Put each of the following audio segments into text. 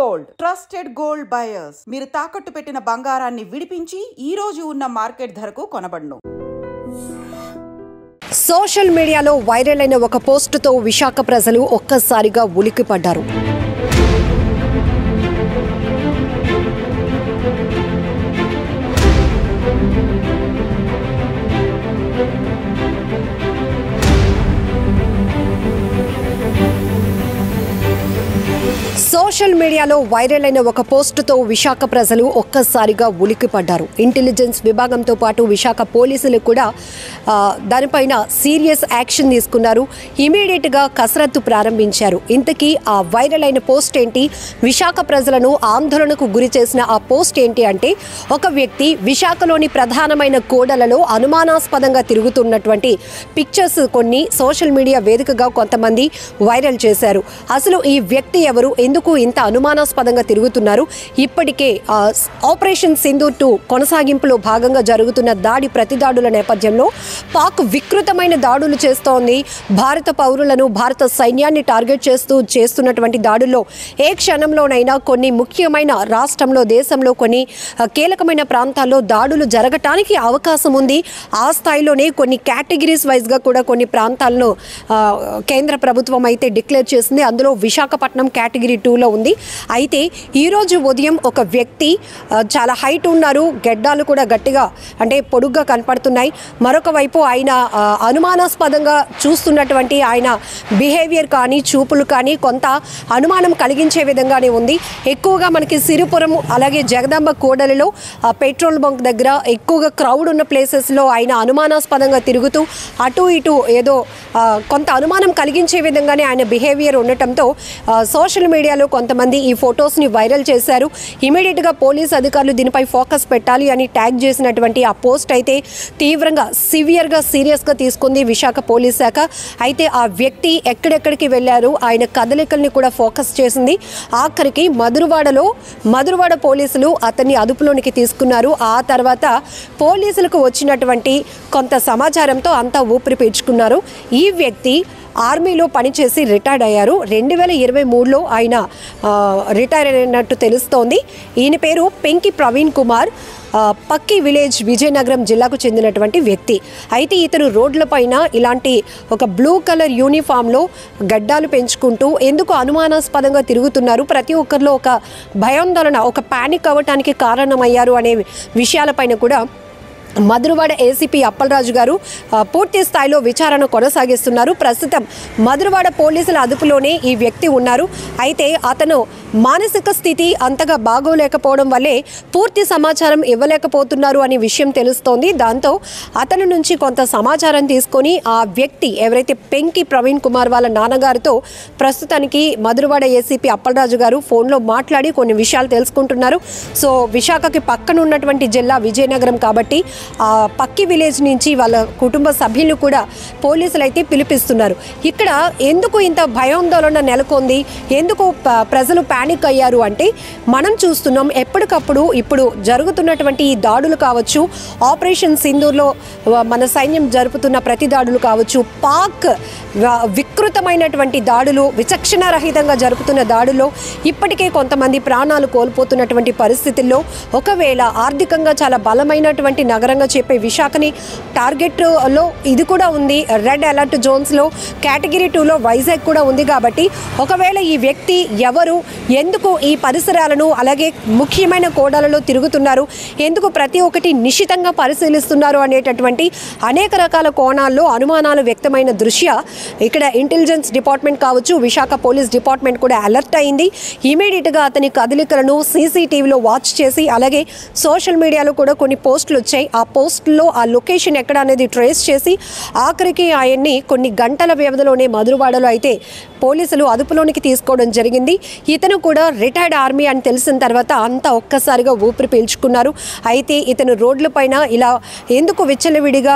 Gold trusted gold buyers మీరు తాకట్టు పెట్టిన బంగారాన్ని విడిపించి ఈ రోజు ఉన్న మార్కెట్ ధరకు కొనబడును. సోషల్ మీడియాలో వైరల్ అయిన ఒక పోస్టుతో విశాఖ ప్రజలు ఒక్కసారిగా ఉలిక్కిపడ్డారు. సోషల్ మీడియాలో వైరల్ అయిన ఒక పోస్టుతో విశాఖ ప్రజలు ఒక్కసారిగా ఉలిక్కిపడ్డారు. ఇంటెలిజెన్స్ విభాగంతో పాటు విశాఖ పోలీసులు కూడా దానిపైన సీరియస్ యాక్షన్ తీసుకున్నారు. ఇమీడియట్గా కసరత్తు ప్రారంభించారు. ఇంతకీ ఆ వైరల్ అయిన పోస్ట్ ఏంటి, విశాఖ ప్రజలను ఆందోళనకు గురి చేసిన ఆ పోస్ట్ ఏంటి అంటే, ఒక వ్యక్తి విశాఖలోని ప్రధానమైన కూడలలో అనుమానాస్పదంగా తిరుగుతున్నటువంటి పిక్చర్స్ కొన్ని సోషల్ మీడియా వేదికగా కొంతమంది వైరల్ చేశారు. అసలు ఈ వ్యక్తి ఎవరు, ఎందుకు ఇంత అనుమానాస్పదంగా తిరుగుతున్నారు, ఇప్పటికే ఆపరేషన్ సింధూర్ 2 కొనసాగింపులో భాగంగా జరుగుతున్న దాడి ప్రతిదాడుల నేపథ్యంలో పాక్ వికృతమైన దాడులు చేస్తోంది. భారత పౌరులను, భారత సైన్యాన్ని టార్గెట్ చేస్తున్నటువంటి దాడుల్లో ఏ క్షణంలోనైనా కొన్ని ముఖ్యమైన రాష్ట్రంలో, దేశంలో కొన్ని కీలకమైన ప్రాంతాల్లో దాడులు జరగటానికి అవకాశం ఉంది. ఆ స్థాయిలోనే కొన్ని కేటగిరీస్ వైజ్గా కూడా కొన్ని ప్రాంతాలను కేంద్ర ప్రభుత్వం అయితే డిక్లేర్ చేసింది. అందులో విశాఖపట్నం కేటగిరీ 2లో ఉంది. అయితే ఈరోజు ఉదయం ఒక వ్యక్తి చాలా హైట్ ఉన్నారు, గెడ్డాలు కూడా గట్టిగా అంటే పొడుగ్గా కనపడుతున్నాయి. మరొక వైపు ఆయన అనుమానాస్పదంగా చూస్తున్నటువంటి ఆయన బిహేవియర్ కానీ, చూపులు కానీ కొంత అనుమానం కలిగించే విధంగానే ఉంది. ఎక్కువగా మనకి సిరిపురం అలాగే జగదాంబ కూడలిలో పెట్రోల్ బంక్ దగ్గర ఎక్కువగా క్రౌడ్ ఉన్న ప్లేసెస్లో ఆయన అనుమానాస్పదంగా తిరుగుతూ అటు ఇటు ఏదో కొంత అనుమానం కలిగించే విధంగానే ఆయన బిహేవియర్ ఉండటంతో సోషల్ మీడియాలో కొంతమంది ఈ ఫొటోస్ని వైరల్ చేశారు. ఇమీడియట్గా పోలీస్ అధికారులు దీనిపై ఫోకస్ పెట్టాలి అని ట్యాగ్ చేసినటువంటి ఆ పోస్ట్ అయితే తీవ్రంగా సీరియస్గా తీసుకుంది విశాఖ పోలీస్ శాఖ. అయితే ఆ వ్యక్తి ఎక్కడెక్కడికి వెళ్ళారు, ఆయన కదలికల్ని కూడా ఫోకస్ చేసింది. ఆఖరికి మధురవాడ పోలీసులు అతన్ని అదుపులోనికి తీసుకున్నారు. ఆ తర్వాత పోలీసులకు వచ్చినటువంటి కొంత సమాచారంతో అంతా ఊపిరి పీల్చుకున్నారు. ఈ వ్యక్తి ఆర్మీలో పనిచేసి రిటైర్డ్ అయ్యారు. 2023లో ఆయన రిటైర్ అయినట్టు తెలుస్తోంది. ఈయన పేరు పెంకి ప్రవీణ్ కుమార్, పక్కి విలేజ్, విజయనగరం జిల్లాకు చెందినటువంటి వ్యక్తి. అయితే ఇతను రోడ్లపైన ఇలాంటి ఒక బ్లూ కలర్ యూనిఫామ్లో గడ్డాలు పెంచుకుంటూ ఎందుకు అనుమానాస్పదంగా తిరుగుతున్నారు, ప్రతి ఒక్కరిలో ఒక భయాందోళన, ఒక ప్యానిక్ అవ్వటానికి కారణమయ్యారు అనే విషయాలపైన కూడా మధురవాడ ఏసీపీ అప్పలరాజు గారు పూర్తి స్థాయిలో విచారణ కొనసాగిస్తున్నారు. ప్రస్తుతం మధురవాడ పోలీసుల అదుపులోనే ఈ వ్యక్తి ఉన్నారు. అయితే అతను మానసిక స్థితి అంతగా బాగోలేకపోవడం వల్లే పూర్తి సమాచారం ఇవ్వలేకపోతున్నారు అనే విషయం తెలుస్తోంది. దాంతో అతని నుంచి కొంత సమాచారం తీసుకొని ఆ వ్యక్తి ఎవరైతే పెంకి ప్రవీణ్ కుమార్ వాళ్ళ నాన్నగారితో ప్రస్తుతానికి మధురవాడ ఏసీపీ అప్పలరాజు గారు ఫోన్లో మాట్లాడి కొన్ని విషయాలు తెలుసుకుంటున్నారు. సో విశాఖకి పక్కన ఉన్నటువంటి జిల్లా విజయనగరం కాబట్టి ఆ పక్కి విలేజ్ నుంచి వాళ్ళ కుటుంబ సభ్యులు కూడా పోలీసులు అయితే పిలిపిస్తున్నారు. ఇక్కడ ఎందుకు ఇంత భయాందోళన నెలకొంది, ఎందుకు ప్రజలు ప్యానిక్ అయ్యారు అంటే, మనం చూస్తున్నాం ఎప్పటికప్పుడు ఇప్పుడు జరుగుతున్నటువంటి ఈ దాడులు కావచ్చు, ఆపరేషన్ సింధూర్లో మన సైన్యం జరుపుతున్న ప్రతి దాడులు కావచ్చు, పాక్ వికృతమైనటువంటి దాడులు, విచక్షణారహితంగా జరుపుతున్న దాడుల్లో ఇప్పటికే కొంతమంది ప్రాణాలు కోల్పోతున్నటువంటి పరిస్థితుల్లో ఒకవేళ ఆర్థికంగా చాలా బలమైనటువంటి నగరంగా చెప్పే విశాఖని టార్గెట్లో ఇది కూడా ఉంది. రెడ్ అలర్ట్ జోన్స్లో కేటగిరీ 2లో వైజాగ్ కూడా ఉంది. కాబట్టి ఒకవేళ ఈ వ్యక్తి ఎవరు, ఎందుకు ఈ పరిసరాలను అలాగే ముఖ్యమైన కోడలలో తిరుగుతున్నారు, ఎందుకు ప్రతి ఒక్కటి నిశితంగా పరిశీలిస్తున్నారు అనేటటువంటి అనేక రకాల కోణాల్లో అనుమానాలు వ్యక్తమైన దృష్ట్యా ఇక్కడ ఇంటెలిజెన్స్ డిపార్ట్మెంట్ కావచ్చు, విశాఖ పోలీస్ డిపార్ట్మెంట్ కూడా అలర్ట్ అయింది. ఇమీడియట్గా అతని కదలికలను సీసీటీవీలో వాచ్ చేసి అలాగే సోషల్ మీడియాలో కూడా కొన్ని పోస్టులు వచ్చాయి. ఆ పోస్టుల్లో ఆ లొకేషన్ ఎక్కడ అనేది ట్రేస్ చేసి ఆఖరికి ఆయన్ని కొన్ని గంటల వ్యవధిలోనే మధురవాడలో అయితే పోలీసులు అదుపులోనికి తీసుకోవడం జరిగింది. ఇతను కూడా రిటైర్డ్ ఆర్మీ అని తెలిసిన తర్వాత అంతా ఒక్కసారిగా ఊపిరి పీల్చుకున్నారు. అయితే ఇతను రోడ్లపైన ఇలా ఎందుకు విచ్చలవిడిగా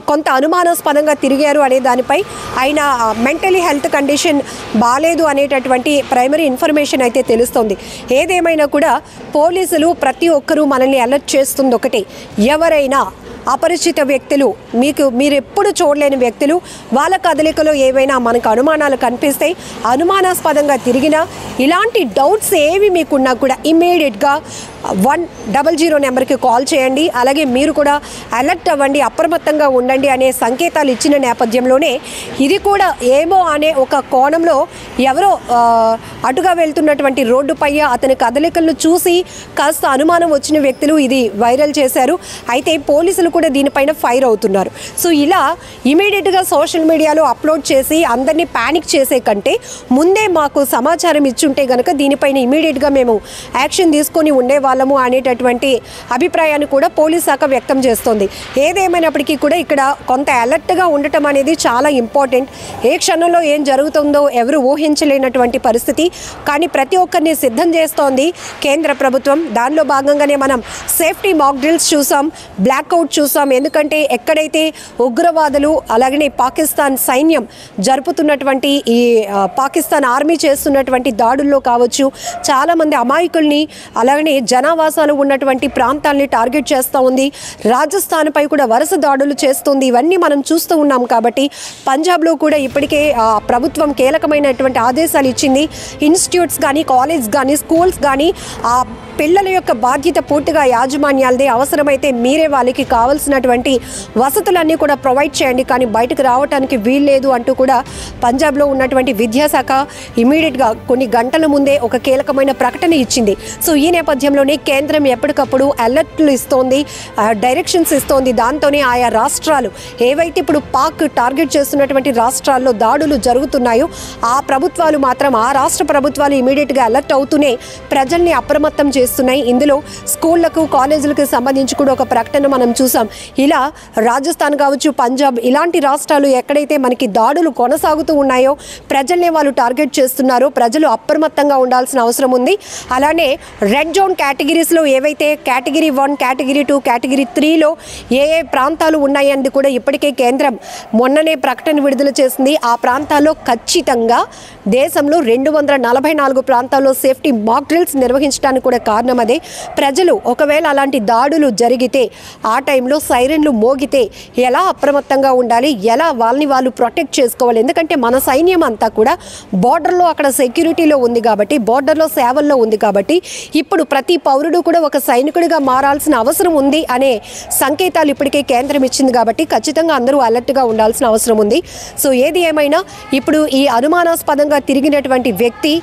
కొంత అనుమానాస్పదంగా తిరిగారు అనే దానిపై ఆయన మెంటలీ హెల్త్ కండిషన్ బాలేదు అనేటటువంటి ప్రైమరీ ఇన్ఫర్మేషన్ అయితే తెలుస్తోంది. ఏదేమైనా కూడా పోలీసులు ప్రతి ఒక్కరూ మనల్ని అలర్ట్ చేస్తుంది ఒకటే, ఎవరైనా అపరిచిత వ్యక్తులు, మీరు ఎప్పుడు చూడలేని వ్యక్తులు, వాళ్ళ కదలికలో ఏవైనా మనకు అనుమానాలు కనిపిస్తాయి, అనుమానాస్పదంగా తిరిగినా, ఇలాంటి డౌట్స్ ఏవి మీకున్నా కూడా ఇమ్మీడియట్గా 100 నెంబర్కి కాల్ చేయండి. అలాగే మీరు కూడా అలర్ట్ అవ్వండి, అప్రమత్తంగా ఉండండి అనే సంకేతాలు ఇచ్చిన నేపథ్యంలోనే ఇది కూడా ఏమో అనే ఒక కోణంలో ఎవరో అటుగా వెళ్తున్నటువంటి రోడ్డుపై అతని కదలికలను చూసి కాస్త అనుమానం వచ్చిన వ్యక్తులు ఇది వైరల్ చేశారు. అయితే పోలీసులు కూడా దీనిపైన ఫైర్ అవుతున్నారు. సో ఇలా ఇమీడియట్గా సోషల్ మీడియాలో అప్లోడ్ చేసి అందరినీ ప్యానిక్ చేసే కంటే ముందే మాకు సమాచారం ఇచ్చుంటే కనుక దీనిపైన ఇమీడియట్గా మేము యాక్షన్ తీసుకొని ఉండేవాళ్ళము అనేటటువంటి అభిప్రాయాన్ని కూడా పోలీస్ శాఖ వ్యక్తం చేస్తోంది. ఏదేమైనప్పటికీ కూడా ఇక్కడ కొంత అలర్ట్గా ఉండటం అనేది చాలా ఇంపార్టెంట్. ఏ క్షణంలో ఏం జరుగుతుందో ఎవరు ఊహించలేనటువంటి పరిస్థితి. కానీ ప్రతి ఒక్కరిని సిద్ధం చేస్తోంది కేంద్ర ప్రభుత్వం. దానిలో భాగంగానే మనం సేఫ్టీ మాక్ డ్రిల్స్ చూసాం, బ్లాక్అవుట్ చూసాం. ఎందుకంటే ఎక్కడైతే ఉగ్రవాదులు అలాగనే పాకిస్తాన్ సైన్యం జరుపుతున్నటువంటి ఈ పాకిస్తాన్ ఆర్మీ చేస్తున్నటువంటి దాడుల్లో కావచ్చు, చాలామంది అమాయకుల్ని అలాగనే జనావాసాలు ఉన్నటువంటి ప్రాంతాలని టార్గెట్ చేస్తూ ఉంది. రాజస్థాన్పై కూడా వరుస దాడులు చేస్తుంది. ఇవన్నీ మనం చూస్తూ ఉన్నాం. కాబట్టి పంజాబ్లో కూడా ఇప్పటికే ప్రభుత్వం కీలకమైనటువంటి ఆదేశాలు ఇచ్చింది. ఇన్స్టిట్యూట్స్ కానీ, కాలేజ్ కానీ, స్కూల్స్ కానీ ఆ పిల్లల యొక్క బాధ్యత పూర్తిగా యాజమాన్యాలదే. అవసరమైతే మీరే వాళ్ళకి కావాల్సినటువంటి వసతులన్నీ కూడా ప్రొవైడ్ చేయండి, కానీ బయటకు రావడానికి వీల్లేదు అంటూ కూడా పంజాబ్లో ఉన్నటువంటి విద్యాశాఖ ఇమీడియట్గా కొన్ని గంటల ముందే ఒక కీలకమైన ప్రకటన ఇచ్చింది. సో ఈ నేపథ్యంలోనే కేంద్రం ఎప్పటికప్పుడు అలర్ట్లు ఇస్తోంది, డైరెక్షన్స్ ఇస్తోంది. దాంతోనే ఆయా రాష్ట్రాలు ఏవైతే ఇప్పుడు పాక్ టార్గెట్ చేస్తున్నటువంటి రాష్ట్రాల్లో దాడులు జరుగుతున్నాయో ఆ ప్రభుత్వాలు మాత్రం, ఆ రాష్ట్ర ప్రభుత్వాలు ఇమీడియట్గా అలర్ట్ అవుతూనే ప్రజల్ని అప్రమత్తం చేస్తున్నాయి. ఇందులో స్కూళ్లకు, కాలేజీలకు సంబంధించి కూడా ఒక ప్రకటన మనం చూసాం. ఇలా రాజస్థాన్ కావచ్చు, పంజాబ్ ఇలాంటి రాష్ట్రాలు ఎక్కడైతే మనకి దాడులు కొనసాగుతూ ఉన్నాయో, ప్రజల్ని వాళ్ళు టార్గెట్ చేస్తున్నారో ప్రజలు అప్రమత్తంగా ఉండాల్సిన అవసరం ఉంది. అలానే రెడ్ జోన్ కేటగిరీస్లో ఏవైతే కేటగిరీ 1, కేటగిరీ 2, కేటగిరీ 3లో ఏ ప్రాంతాలు ఉన్నాయని కూడా ఇప్పటికే కేంద్రం మొన్ననే ప్రకటన విడుదల చేసింది. ఆ ప్రాంతాల్లో ఖచ్చితంగా దేశంలో 244 ప్రాంతాల్లో సేఫ్టీ మాక్ డ్రిల్స్ నిర్వహించడానికి కూడా కారణం అదే. ప్రజలు ఒకవేళ అలాంటి దాడులు జరిగితే ఆ టైంలో సైరన్లు మోగితే ఎలా అప్రమత్తంగా ఉండాలి, ఎలా వాళ్ళని వాళ్ళు ప్రొటెక్ట్ చేసుకోవాలి. ఎందుకంటే మన సైన్యం అంతా కూడా బోర్డర్లో అక్కడ సెక్యూరిటీలో ఉంది కాబట్టి, బోర్డర్లో సేవల్లో ఉంది కాబట్టి ఇప్పుడు ప్రతి పౌరుడు కూడా ఒక సైనికుడిగా మారాల్సిన అవసరం ఉంది అనే సంకేతాలు ఇప్పటికే కేంద్రం ఇచ్చింది. కాబట్టి ఖచ్చితంగా అందరూ అలర్ట్గా ఉండాల్సిన అవసరం ఉంది. సో ఏది ఏమైనా ఇప్పుడు ఈ అనుమానాస్పదంగా తిరిగినటువంటి వ్యక్తి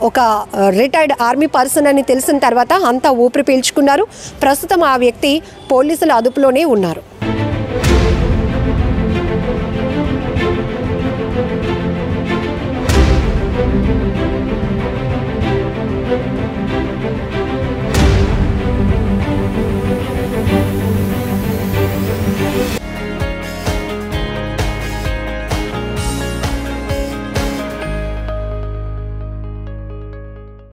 ఒక రిటైర్డ్ ఆర్మీ పర్సన్ అని తెలిసిన తర్వాత అంతా ఊపిరి పీల్చుకున్నారు. ప్రస్తుతం ఆ వ్యక్తి పోలీసుల అదుపులోనే ఉన్నారు.